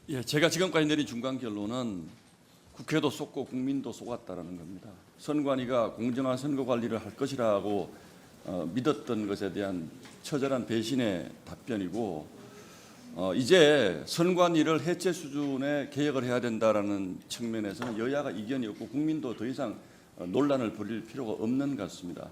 예, 제가 지금까지 내린 중간 결론은 국회도 속고 국민도 속았다라는 겁니다. 선관위가 공정한 선거 관리를 할 것이라고 믿었던 것에 대한 처절한 배신의 답변이고, 이제 선관위를 해체 수준의 개혁을 해야 된다라는 측면에서는 여야가 이견이 없고 국민도 더 이상 논란을 벌일 필요가 없는 것 같습니다.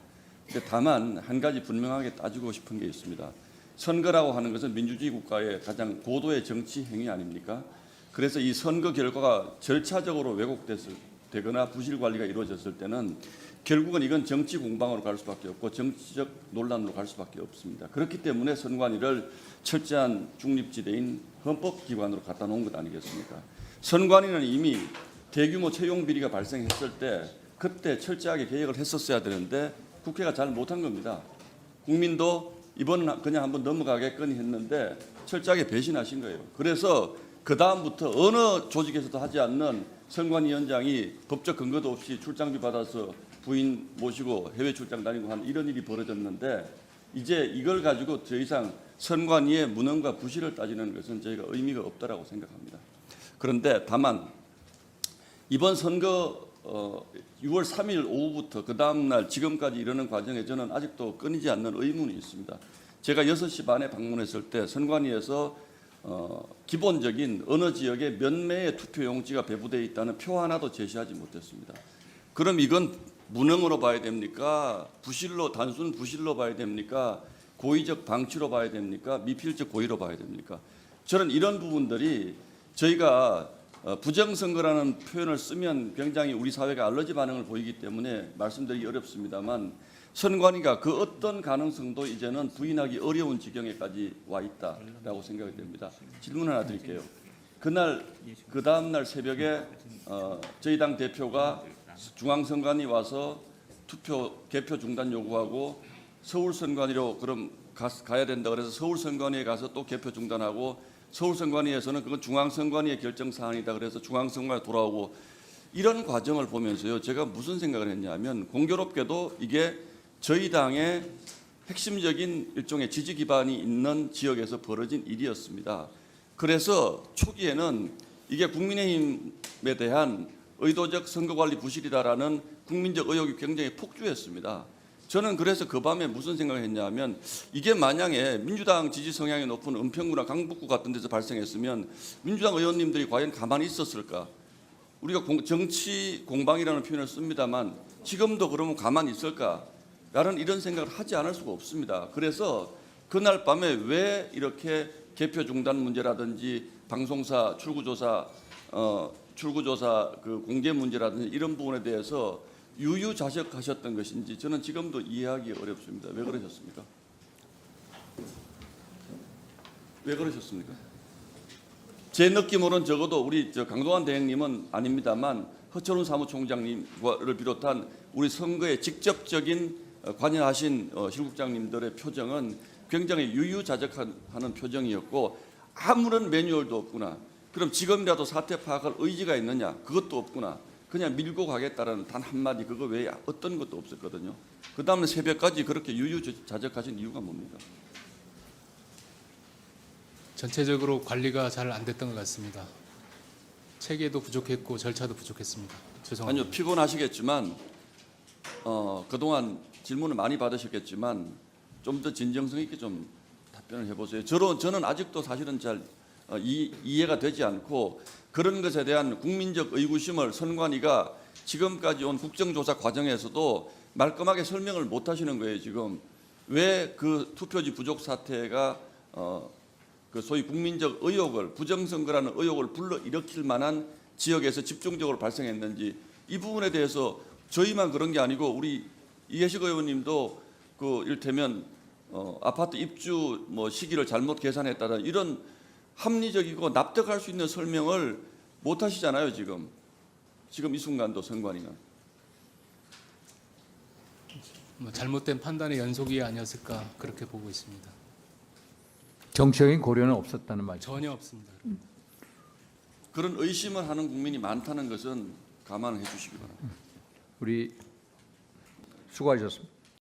다만 한 가지 분명하게 따지고 싶은 게 있습니다. 선거라고 하는 것은 민주주의 국가의 가장 고도의 정치 행위 아닙니까? 그래서 이 선거 결과가 절차적으로 왜곡되거나 부실 관리가 이루어졌을 때는 결국은 이건 정치 공방으로 갈 수밖에 없고 정치적 논란으로 갈 수밖에 없습니다. 그렇기 때문에 선관위를 철저한 중립지대인 헌법기관으로 갖다 놓은 것 아니겠습니까? 선관위는 이미 대규모 채용 비리가 발생했을 때 그때 철저하게 개혁을 했었어야 되는데 국회가 잘 못한 겁니다. 국민도 이번은 그냥 한번 넘어가겠거니 했는데 철저하게 배신하신 거예요. 그래서 그 다음부터 어느 조직에서도 하지 않는 선관위원장이 법적 근거도 없이 출장비 받아서 부인 모시고 해외 출장 다니고 하는 이런 일이 벌어졌는데, 이제 이걸 가지고 더 이상 선관위의 무능과 부실을 따지는 것은 저희가 의미가 없다라고 생각합니다. 그런데 다만 이번 선거 6월 3일 오후부터 그 다음 날 지금까지 이르는 과정에 저는 아직도 끊이지 않는 의문이 있습니다. 제가 6시 반에 방문했을 때 선관위에서 기본적인 어느 지역에 몇 매의 투표용지가 배부되어 있다는 표 하나도 제시하지 못했습니다. 그럼 이건 무능으로 봐야 됩니까? 단순 부실로 봐야 됩니까? 고의적 방치로 봐야 됩니까? 미필적 고의로 봐야 됩니까? 저는 이런 부분들이 저희가 부정선거라는 표현을 쓰면 굉장히 우리 사회가 알러지 반응을 보이기 때문에 말씀드리기 어렵습니다만, 선관위가 그 어떤 가능성도 이제는 부인하기 어려운 지경에까지 와 있다라고 생각이 됩니다. 질문 하나 드릴게요. 그 다음 날 새벽에 저희 당 대표가 중앙선관위 와서 개표 중단 요구하고 서울선관위로 그럼 가야 된다 그래서 서울선관위에 가서 또 개표 중단하고, 서울선관위에서는 그건 중앙선관위의 결정 사안이다 그래서 중앙선관위에 돌아오고, 이런 과정을 보면서요, 제가 무슨 생각을 했냐면 공교롭게도 이게 저희 당의 핵심적인 일종의 지지 기반이 있는 지역에서 벌어진 일이었습니다. 그래서 초기에는 이게 국민의힘에 대한 의도적 선거관리 부실이다라는 국민적 의혹이 굉장히 폭주했습니다. 저는 그래서 그 밤에 무슨 생각을 했냐면, 이게 만약에 민주당 지지 성향이 높은 은평구나 강북구 같은 데서 발생했으면 민주당 의원님들이 과연 가만히 있었을까? 우리가 정치 공방이라는 표현을 씁니다만 지금도 그러면 가만히 있을까? 라는 이런 생각을 하지 않을 수가 없습니다. 그래서 그날 밤에 왜 이렇게 개표 중단 문제라든지 방송사 출구조사 그 공개 문제라든지 이런 부분에 대해서 유유자적하셨던 것인지 저는 지금도 이해하기 어렵습니다. 왜 그러셨습니까? 왜 그러셨습니까? 제 느낌으로는 적어도 우리 강동원 대행님은 아닙니다만 허철훈 사무총장님을 비롯한 우리 선거에 직접적인 관여하신 실국장님들의 표정은 굉장히 유유자적하는 표정이었고, 아무런 매뉴얼도 없구나. 그럼 지금이라도 사태 파악할 의지가 있느냐? 그것도 없구나. 그냥 밀고 가겠다라는 단 한마디 그거 외에 어떤 것도 없었거든요. 그 다음에 새벽까지 그렇게 유유자적하신 이유가 뭡니까? 전체적으로 관리가 잘 안 됐던 것 같습니다. 체계도 부족했고 절차도 부족했습니다. 죄송합니다. 아니요, 피곤하시겠지만 그동안 질문을 많이 받으셨겠지만 좀 더 진정성 있게 좀 답변을 해보세요. 저는 아직도 사실은 잘 이해가 되지 않고, 그런 것에 대한 국민적 의구심을 선관위가 지금까지 온 국정조사 과정에서도 말끔하게 설명을 못 하시는 거예요. 지금 왜 그 투표지 부족 사태가 그 소위 국민적 의혹을, 부정선거라는 의혹을 불러일으킬 만한 지역에서 집중적으로 발생했는지, 이 부분에 대해서 저희만 그런 게 아니고 우리 이해식 의원님도 그 이를테면 아파트 입주 시기를 잘못 계산했다는 이런 합리적이고 납득할 수 있는 설명을 못 하시잖아요. 지금 이 순간도 선관위는. 잘못된 판단의 연속이 아니었을까 그렇게 보고 있습니다. 정치적인 고려는 없었다는 말이죠. 전혀 없습니다. 그런 의심을 하는 국민이 많다는 것은 감안해 주시기 바랍니다. 우리 수고하셨습니다.